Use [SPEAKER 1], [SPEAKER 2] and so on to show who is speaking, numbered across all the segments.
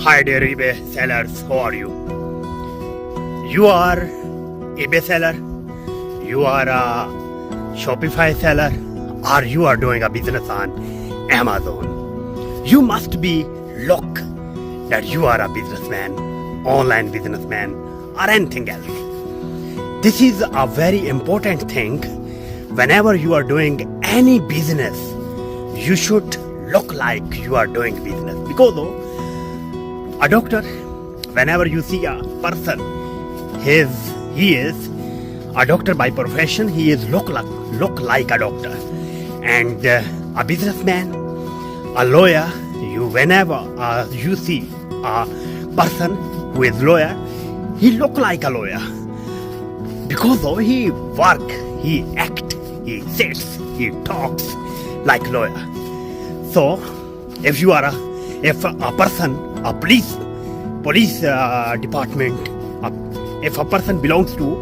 [SPEAKER 1] Hi dear eBay sellers, how are you? You are eBay seller, you are a Shopify seller, or you are doing a business on Amazon. You must be look that you are a businessman, online businessman, or anything else. This is a very important thing. Whenever you are doing any business, you should look like you are doing business. Because a doctor, whenever you see a person, he is a doctor by profession, he is look like a doctor. And a businessman, a lawyer, whenever you see a person who is lawyer, he look like a lawyer. Because he work, he act, he sits, he talks like lawyer. So if you are if a person, a police department, if a person belongs to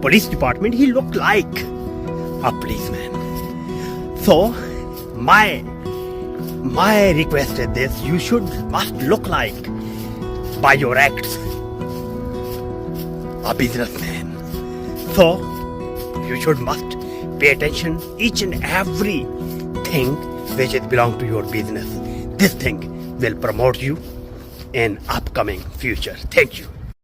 [SPEAKER 1] police department, he look like a policeman. So my request is this: you must look like by your acts a businessman. So you must pay attention each and every thing which is belong to your business. This thing will promote you in upcoming future. Thank you.